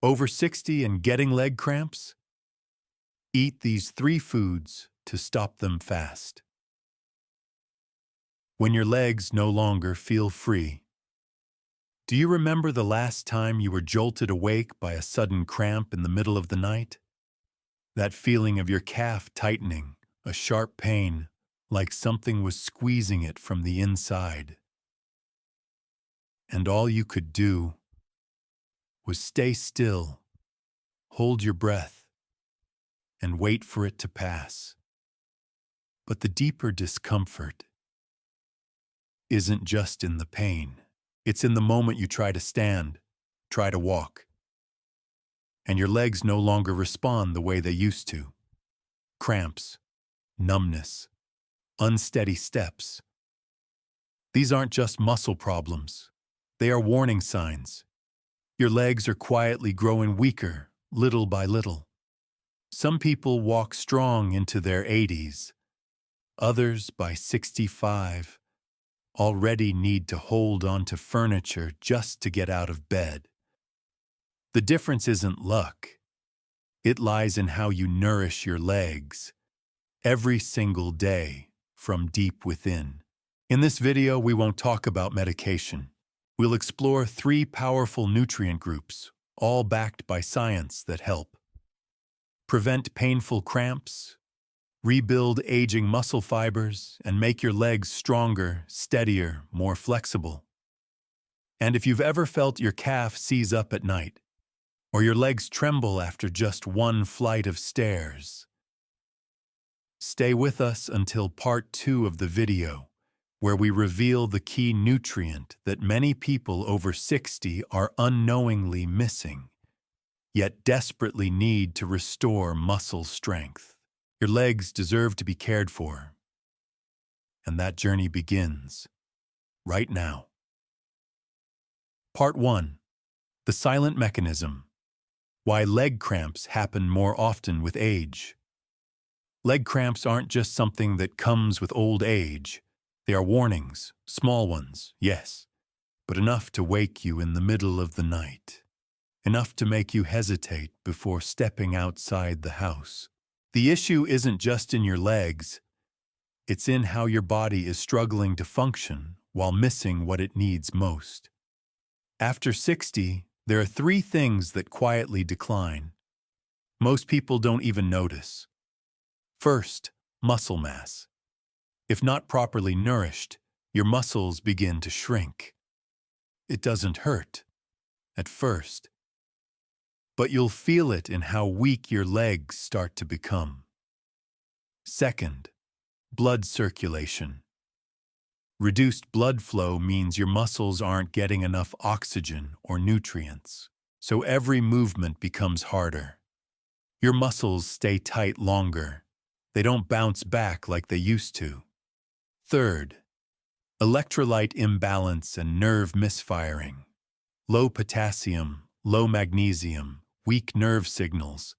Over 60 and getting leg cramps? Eat these 3 foods to stop them fast. When your legs no longer feel free. Do you remember the last time you were jolted awake by a sudden cramp in the middle of the night? That feeling of your calf tightening, a sharp pain, like something was squeezing it from the inside. And all you could do was stay still, hold your breath, and wait for it to pass. But the deeper discomfort isn't just in the pain. It's in the moment you try to stand, try to walk, and your legs no longer respond the way they used to. Cramps, numbness, unsteady steps. These aren't just muscle problems. They are warning signs. Your legs are quietly growing weaker, little by little. Some people walk strong into their 80s. Others, by 65, already need to hold on to furniture just to get out of bed. The difference isn't luck. It lies in how you nourish your legs every single day from deep within. In this video, we won't talk about medication. We'll explore 3 powerful nutrient groups, all backed by science that help prevent painful cramps, rebuild aging muscle fibers, and make your legs stronger, steadier, more flexible. And if you've ever felt your calf seize up at night, or your legs tremble after just one flight of stairs, stay with us until part 2 of the video, where we reveal the key nutrient that many people over 60 are unknowingly missing, yet desperately need to restore muscle strength. Your legs deserve to be cared for, and that journey begins right now. Part 1. The silent mechanism. Why leg cramps happen more often with age. Leg cramps aren't just something that comes with old age. They are warnings, small ones, yes, but enough to wake you in the middle of the night. Enough to make you hesitate before stepping outside the house. The issue isn't just in your legs, it's in how your body is struggling to function while missing what it needs most. After 60, there are 3 things that quietly decline. Most people don't even notice. First, muscle mass. If not properly nourished, your muscles begin to shrink. It doesn't hurt at first, but you'll feel it in how weak your legs start to become. Second, blood circulation. Reduced blood flow means your muscles aren't getting enough oxygen or nutrients, so every movement becomes harder. Your muscles stay tight longer. They don't bounce back like they used to. Third, electrolyte imbalance and nerve misfiring. Low potassium, low magnesium, weak nerve signals.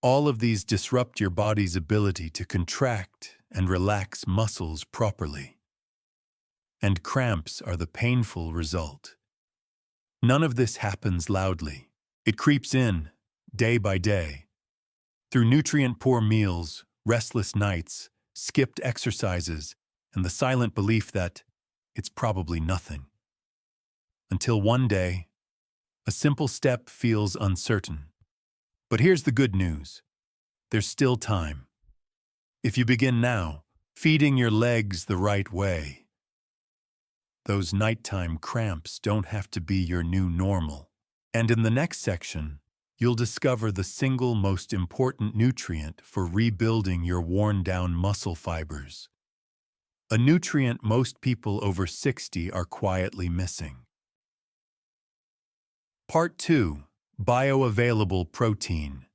All of these disrupt your body's ability to contract and relax muscles properly. And cramps are the painful result. None of this happens loudly. It creeps in, day by day. Through nutrient-poor meals, restless nights, skipped exercises, and the silent belief that it's probably nothing. Until one day, a simple step feels uncertain. But here's the good news. There's still time. If you begin now, feeding your legs the right way, those nighttime cramps don't have to be your new normal. And in the next section, you'll discover the single most important nutrient for rebuilding your worn-down muscle fibers. A nutrient most people over 60 are quietly missing. Part 2. Bioavailable protein.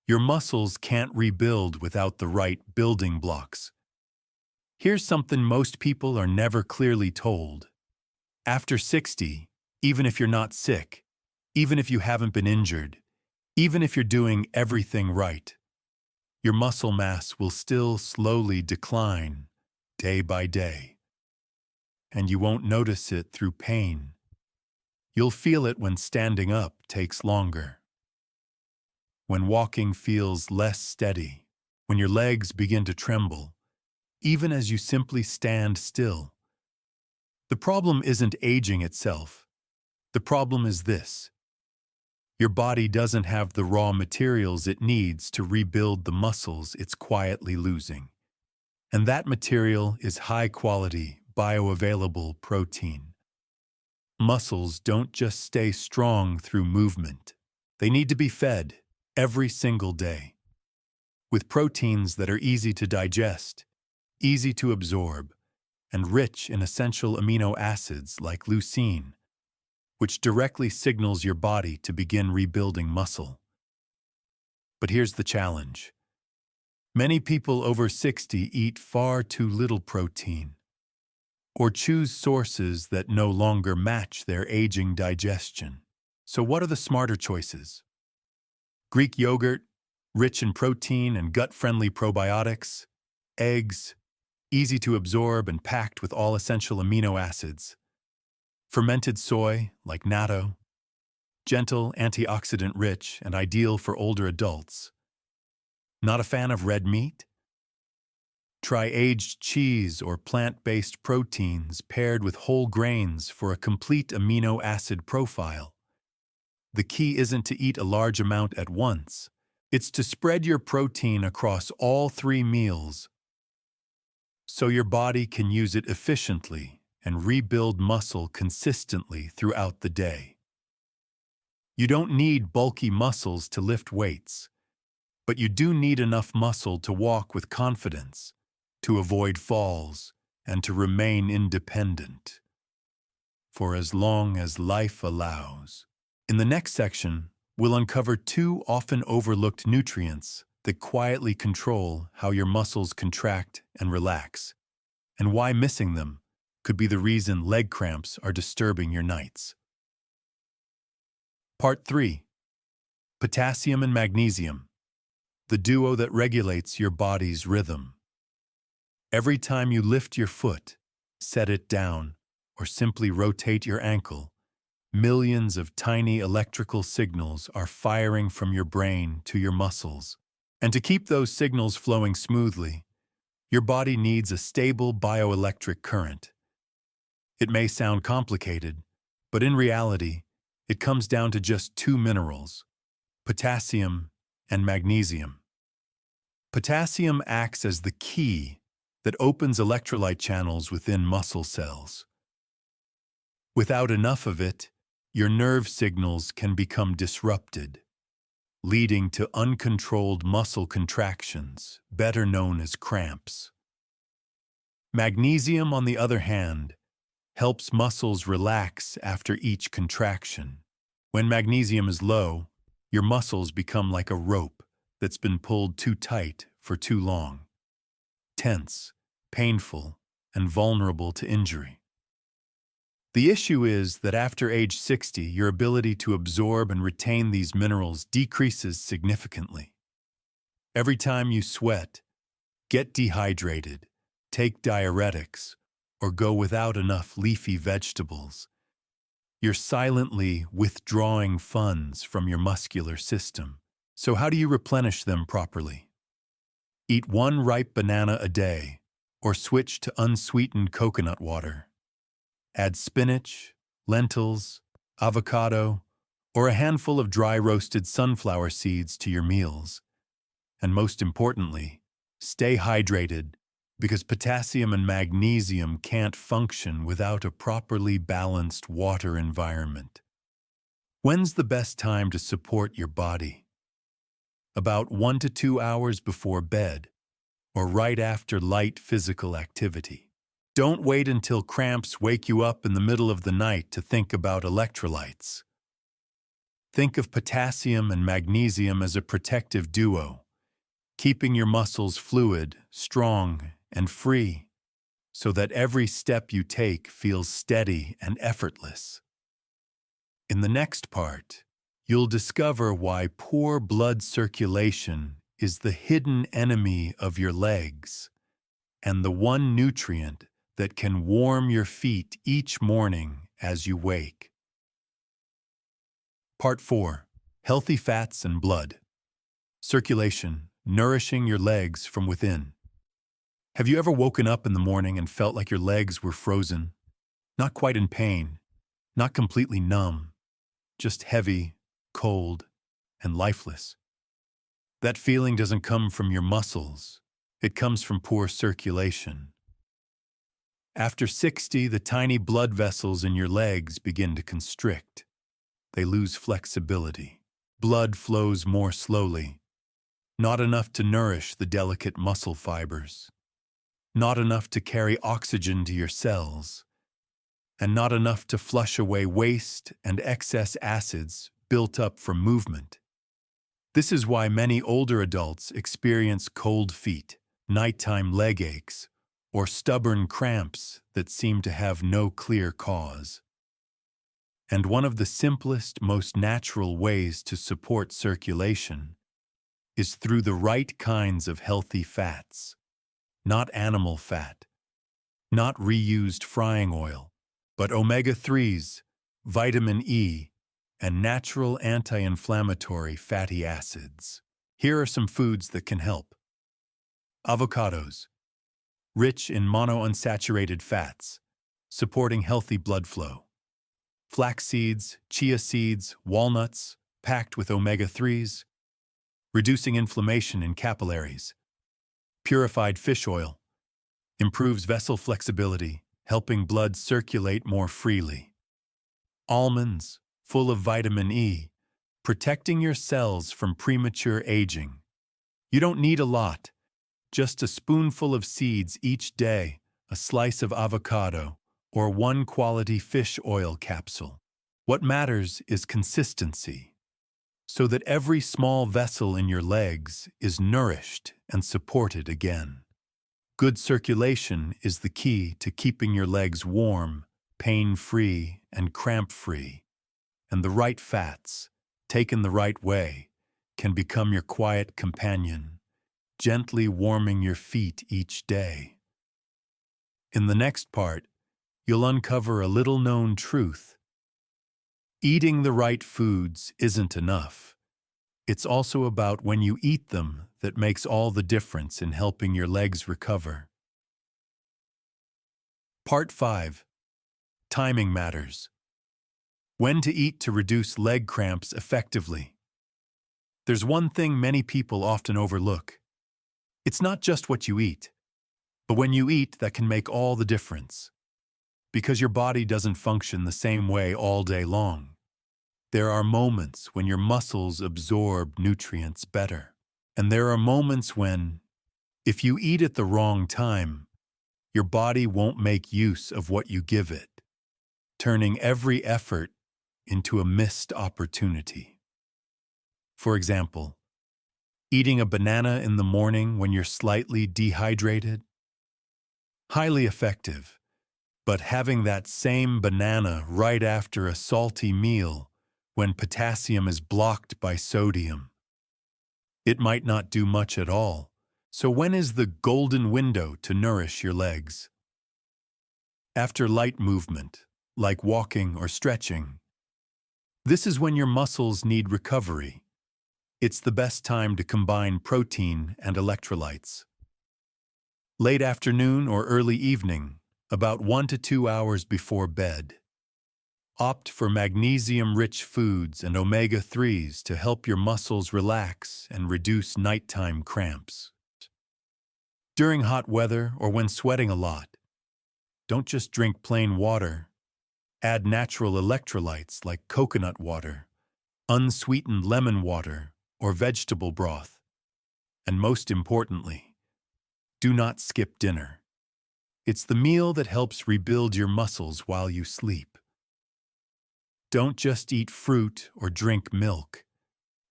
Your muscles can't rebuild without the right building blocks. Here's something most people are never clearly told. After 60, even if you're not sick, even if you haven't been injured, even if you're doing everything right, your muscle mass will still slowly decline day by day. And you won't notice it through pain. You'll feel it when standing up takes longer, when walking feels less steady, when your legs begin to tremble, even as you simply stand still. The problem isn't aging itself. The problem is this: your body doesn't have the raw materials it needs to rebuild the muscles it's quietly losing. And that material is high-quality, bioavailable protein. Muscles don't just stay strong through movement. They need to be fed every single day with proteins that are easy to digest, easy to absorb, and rich in essential amino acids like leucine, which directly signals your body to begin rebuilding muscle. But here's the challenge. Many people over 60 eat far too little protein, or choose sources that no longer match their aging digestion. So what are the smarter choices? Greek yogurt, rich in protein and gut-friendly probiotics, eggs, easy to absorb and packed with all essential amino acids, fermented soy, like natto, gentle, antioxidant-rich, and ideal for older adults. Not a fan of red meat? Try aged cheese or plant-based proteins paired with whole grains for a complete amino acid profile. The key isn't to eat a large amount at once. It's to spread your protein across all 3 meals so your body can use it efficiently and rebuild muscle consistently throughout the day. You don't need bulky muscles to lift weights, but you do need enough muscle to walk with confidence, to avoid falls, and to remain independent for as long as life allows. In the next section, we'll uncover 2 often overlooked nutrients that quietly control how your muscles contract and relax, and why missing them could be the reason leg cramps are disturbing your nights. Part 3. Potassium and magnesium, the duo that regulates your body's rhythm. Every time you lift your foot, set it down, or simply rotate your ankle, millions of tiny electrical signals are firing from your brain to your muscles. And to keep those signals flowing smoothly, your body needs a stable bioelectric current. It may sound complicated, but in reality, it comes down to just 2 minerals: potassium and magnesium. Potassium acts as the key that opens electrolyte channels within muscle cells. Without enough of it, your nerve signals can become disrupted, leading to uncontrolled muscle contractions, better known as cramps. Magnesium, on the other hand, helps muscles relax after each contraction. When magnesium is low, your muscles become like a rope that's been pulled too tight for too long, tense, painful, and vulnerable to injury. The issue is that after age 60, your ability to absorb and retain these minerals decreases significantly. Every time you sweat, get dehydrated, take diuretics, or go without enough leafy vegetables, you're silently withdrawing funds from your muscular system. So how do you replenish them properly? Eat 1 ripe banana a day, or switch to unsweetened coconut water. Add spinach, lentils, avocado, or a handful of dry roasted sunflower seeds to your meals. And most importantly, stay hydrated, because potassium and magnesium can't function without a properly balanced water environment. When's the best time to support your body? About 1 to 2 hours before bed, or right after light physical activity. Don't wait until cramps wake you up in the middle of the night to think about electrolytes. Think of potassium and magnesium as a protective duo, keeping your muscles fluid, strong, and free, so that every step you take feels steady and effortless. In the next part, you'll discover why poor blood circulation is the hidden enemy of your legs, and the one nutrient that can warm your feet each morning as you wake. Part 4. Healthy fats and blood. Circulation, nourishing your legs from within. Have you ever woken up in the morning and felt like your legs were frozen? Not quite in pain, not completely numb, just heavy, cold, and lifeless. That feeling doesn't come from your muscles. It comes from poor circulation. After 60, the tiny blood vessels in your legs begin to constrict. They lose flexibility. Blood flows more slowly. Not enough to nourish the delicate muscle fibers. Not enough to carry oxygen to your cells. And not enough to flush away waste and excess acids built up from movement. This is why many older adults experience cold feet, nighttime leg aches, or stubborn cramps that seem to have no clear cause. And one of the simplest, most natural ways to support circulation is through the right kinds of healthy fats. Not animal fat, not reused frying oil, but omega-3s, vitamin E, and natural anti-inflammatory fatty acids. Here are some foods that can help. Avocados, rich in monounsaturated fats, supporting healthy blood flow. Flax seeds, chia seeds, walnuts, packed with omega-3s, reducing inflammation in capillaries. Purified fish oil, improves vessel flexibility, helping blood circulate more freely. Almonds, full of vitamin E, protecting your cells from premature aging. You don't need a lot, just a spoonful of seeds each day, a slice of avocado, or one quality fish oil capsule. What matters is consistency, so that every small vessel in your legs is nourished and supported again. Good circulation is the key to keeping your legs warm, pain-free, and cramp-free. And the right fats, taken the right way, can become your quiet companion, gently warming your feet each day. In the next part, you'll uncover a little-known truth. Eating the right foods isn't enough. It's also about when you eat them that makes all the difference in helping your legs recover. Part 5. Timing matters. When to eat to reduce leg cramps effectively. There's one thing many people often overlook. It's not just what you eat, but when you eat that can make all the difference. Because your body doesn't function the same way all day long. There are moments when your muscles absorb nutrients better. And there are moments when, if you eat at the wrong time, your body won't make use of what you give it, turning every effort into a missed opportunity. For example, eating a banana in the morning when you're slightly dehydrated? Highly effective, but having that same banana right after a salty meal when potassium is blocked by sodium. It might not do much at all. So when is the golden window to nourish your legs? After light movement, like walking or stretching. This is when your muscles need recovery. It's the best time to combine protein and electrolytes. Late afternoon or early evening, about 1 to 2 hours before bed. Opt for magnesium-rich foods and omega-3s to help your muscles relax and reduce nighttime cramps. During hot weather or when sweating a lot, don't just drink plain water. Add natural electrolytes like coconut water, unsweetened lemon water, or vegetable broth. And most importantly, do not skip dinner. It's the meal that helps rebuild your muscles while you sleep. Don't just eat fruit or drink milk.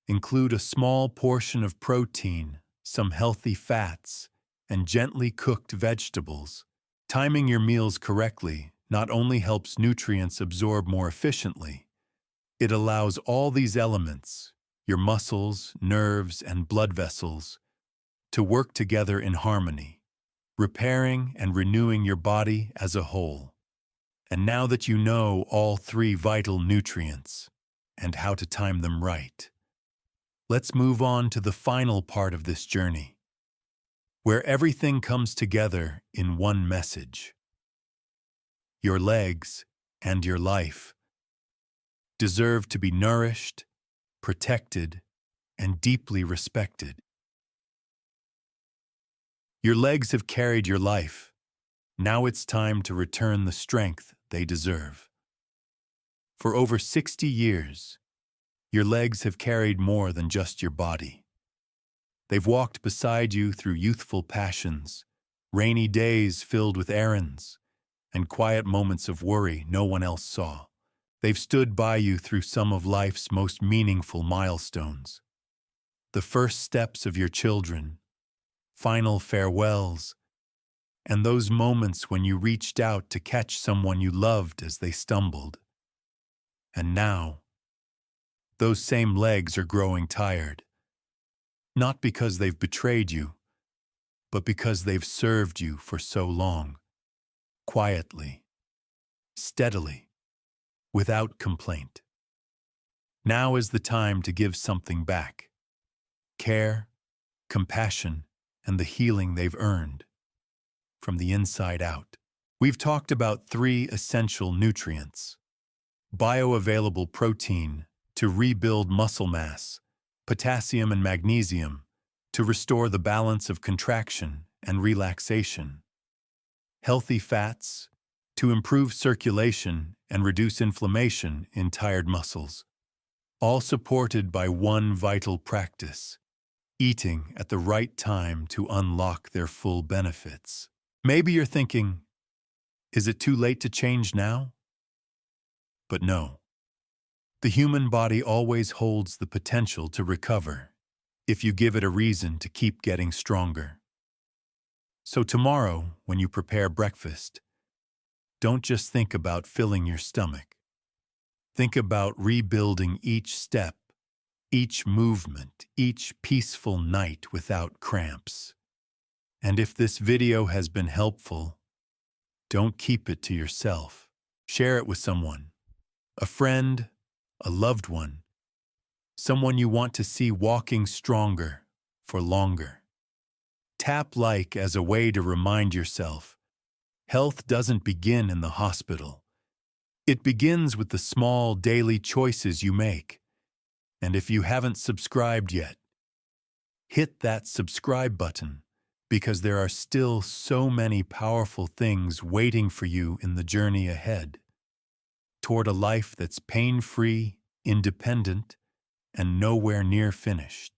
Include a small portion of protein, some healthy fats, and gently cooked vegetables. Timing your meals correctly not only helps nutrients absorb more efficiently, it allows all these elements, your muscles, nerves, and blood vessels, to work together in harmony, repairing and renewing your body as a whole. And now that you know all 3 vital nutrients and how to time them right, Let's move on to the final part of this journey, where everything comes together in one message. Your legs and your life deserve to be nourished, protected, and deeply respected. Your legs have carried your life. Now it's time to return the strength they deserve. For over 60 years, your legs have carried more than just your body. They've walked beside you through youthful passions, rainy days filled with errands, and quiet moments of worry no one else saw. They've stood by you through some of life's most meaningful milestones. The first steps of your children, final farewells, and those moments when you reached out to catch someone you loved as they stumbled. And now, those same legs are growing tired. Not because they've betrayed you, but because they've served you for so long. Quietly, steadily, without complaint. Now is the time to give something back. Care, compassion, and the healing they've earned. From the inside out. We've talked about 3 essential nutrients. Bioavailable protein to rebuild muscle mass, potassium and magnesium to restore the balance of contraction and relaxation. Healthy fats to improve circulation and reduce inflammation in tired muscles. All supported by one vital practice, eating at the right time to unlock their full benefits. Maybe you're thinking, is it too late to change now? But no. The human body always holds the potential to recover if you give it a reason to keep getting stronger. So tomorrow, when you prepare breakfast, don't just think about filling your stomach. Think about rebuilding each step, each movement, each peaceful night without cramps. And if this video has been helpful, don't keep it to yourself. Share it with someone, a friend, a loved one, someone you want to see walking stronger for longer. Tap like as a way to remind yourself, health doesn't begin in the hospital. It begins with the small daily choices you make. And if you haven't subscribed yet, hit that subscribe button because there are still so many powerful things waiting for you in the journey ahead toward a life that's pain-free, independent, and nowhere near finished.